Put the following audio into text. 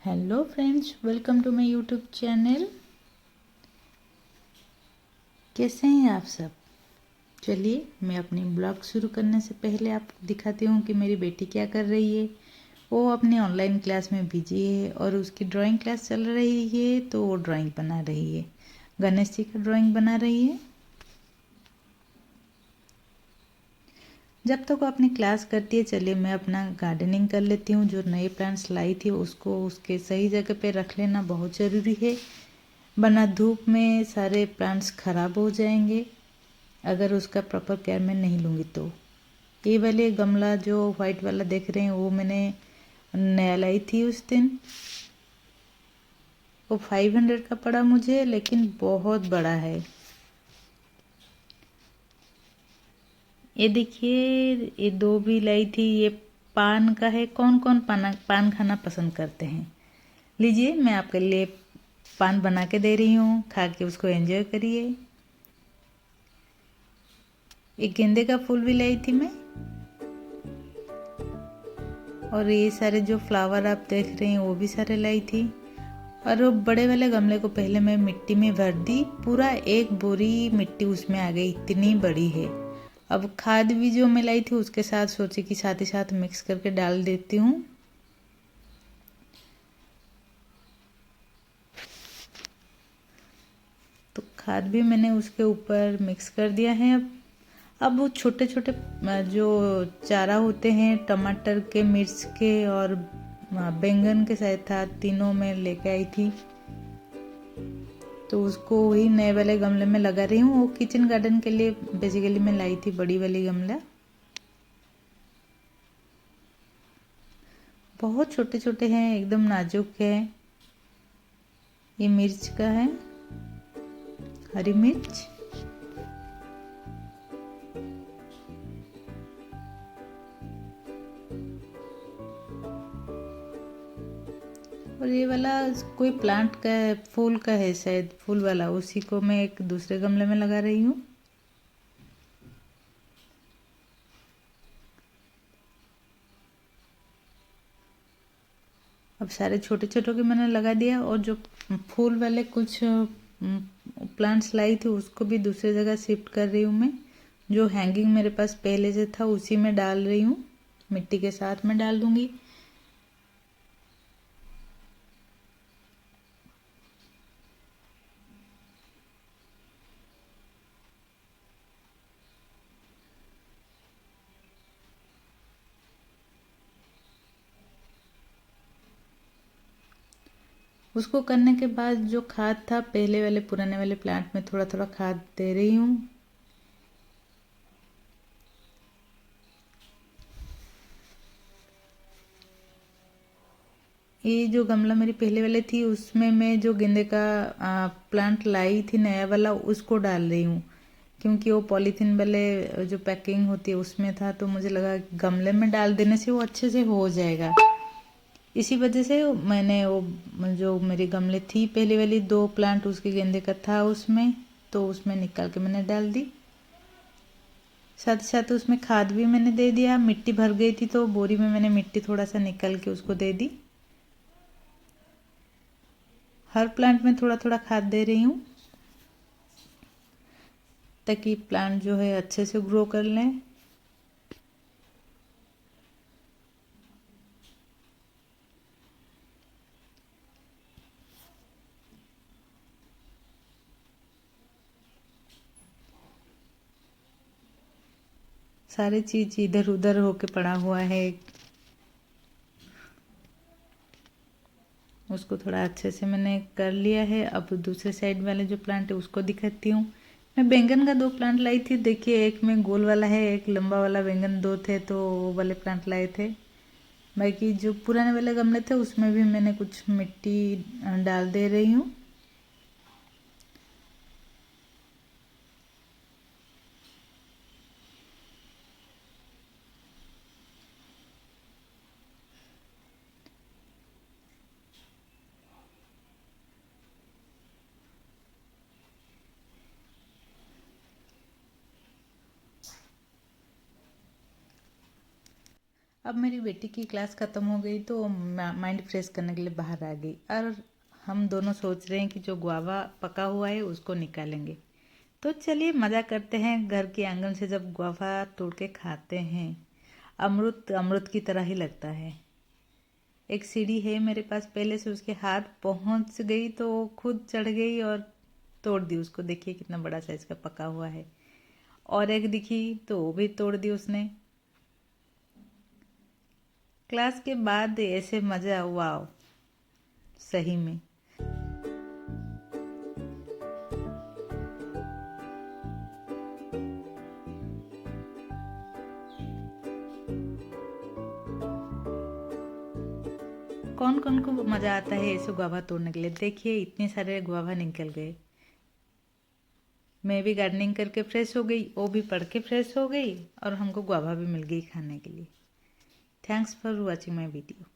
Hello friends, welcome to my YouTube channel. कैसे हैं आप सब? चलिए मैं अपनी ब्लॉग शुरू करने से पहले आपको दिखाती हूँ कि मेरी बेटी क्या कर रही है। वो अपनी ऑनलाइन क्लास में बिजी है और उसकी ड्राइंग क्लास चल रही है, तो वो ड्राइंग बना रही है। गणेश जी का ड्राइंग बना रही है। जब तक वो अपनी क्लास करती है, चलिए मैं अपना गार्डनिंग कर लेती हूँ। जो नए प्लांट्स लाई थी उसको उसके सही जगह पे रख लेना बहुत ज़रूरी है, वरना धूप में सारे प्लांट्स खराब हो जाएंगे अगर उसका प्रॉपर केयर मैं नहीं लूँगी तो। ये वाले गमला जो वाइट वाला देख रहे हैं वो मैंने नया लाई थी उस दिन। वो 500 का पड़ा मुझे, लेकिन बहुत बड़ा है। ये देखिए, ये दो भी लाई थी। ये पान का है। कौन कौन पान खाना पसंद करते हैं? लीजिए, मैं आपके लिए पान बना के दे रही हूँ, खा के उसको एंजॉय करिए। एक गेंदे का फूल भी लाई थी मैं। और ये सारे जो फ्लावर आप देख रहे हैं वो भी सारे लाई थी। और वो बड़े वाले गमले को पहले मैं मिट्टी में भर दी। पूरा एक बोरी मिट्टी उसमें आ गई, इतनी बड़ी है। अब खाद भी जो मैं लाई थी उसके साथ सोची कि साथ ही साथ मिक्स करके डाल देती हूँ। तो खाद भी मैंने उसके ऊपर मिक्स कर दिया है। अब वो छोटे छोटे जो चारा होते हैं, टमाटर के, मिर्च के और बैंगन के शायद था, तीनों में लेके आई थी। तो उसको वही नए वाले गमले में लगा रही हूँ। वो किचन गार्डन के लिए बेसिकली मैं लाई थी बड़ी वाली गमला। बहुत छोटे छोटे हैं, एकदम नाजुक है। ये मिर्च का है, हरी मिर्च। और ये वाला कोई प्लांट का है, फूल का है शायद, फूल वाला। उसी को मैं एक दूसरे गमले में लगा रही हूँ। अब सारे छोटे छोटे के मैंने लगा दिया। और जो फूल वाले कुछ प्लांट्स लाई थी उसको भी दूसरी जगह शिफ्ट कर रही हूँ मैं। जो हैंगिंग मेरे पास पहले से था उसी में डाल रही हूँ, मिट्टी के साथ में डाल दूंगी। उसको करने के बाद जो खाद था पहले वाले पुराने वाले प्लांट में, थोड़ा थोड़ा खाद दे रही हूँ। ये जो गमला मेरी पहले वाले थी उसमें मैं जो गेंदे का प्लांट लाई थी नया वाला, उसको डाल रही हूँ। क्योंकि वो पॉलीथीन वाले जो पैकिंग होती है उसमें था, तो मुझे लगा गमले में डाल देने से वो अच्छे से हो जाएगा। इसी वजह से मैंने वो जो मेरी गमले थी पहले वाली, दो प्लांट उसके गेंदे का था उसमें, तो उसमें निकाल के मैंने डाल दी। साथ ही साथ उसमें खाद भी मैंने दे दिया। मिट्टी भर गई थी तो बोरी में मैंने मिट्टी थोड़ा सा निकाल के उसको दे दी। हर प्लांट में थोड़ा थोड़ा खाद दे रही हूँ ताकि प्लांट जो है अच्छे से ग्रो कर लें। सारी चीज इधर उधर होके पड़ा हुआ है, उसको थोड़ा अच्छे से मैंने कर लिया है। अब दूसरे साइड वाले जो प्लांट है उसको दिखाती हूँ। मैं बैंगन का दो प्लांट लाई थी। देखिए, एक में गोल वाला है, एक लंबा वाला। बैंगन दो थे तो वो वाले प्लांट लाए थे। बाकी जो पुराने वाले गमले थे उसमें भी मैंने कुछ मिट्टी डाल दे रही हूँ। अब मेरी बेटी की क्लास ख़त्म हो गई तो माइंड फ्रेश करने के लिए बाहर आ गई और हम दोनों सोच रहे हैं कि जो गुआवा पका हुआ है उसको निकालेंगे। तो चलिए मज़ा करते हैं, घर के आंगन से जब गुआवा तोड़ के खाते हैं अमृत अमृत की तरह ही लगता है। एक सीढ़ी है मेरे पास पहले से, उसके हाथ पहुंच गई तो खुद चढ़ गई और तोड़ दी उसको। देखिए कितना बड़ा साइज का पका हुआ है। और एक दिखी तो वो भी तोड़ दी उसने। क्लास के बाद ऐसे मज़ा, वाओ सही में। कौन कौन को मज़ा आता है ऐसे गुआवा तोड़ने के लिए। देखिए इतने सारे गुआवा निकल गए। मैं भी गार्डनिंग करके फ्रेश हो गई, वो भी पढ़ के फ्रेश हो गई और हमको गुआवा भी मिल गई खाने के लिए। Thanks for watching my video.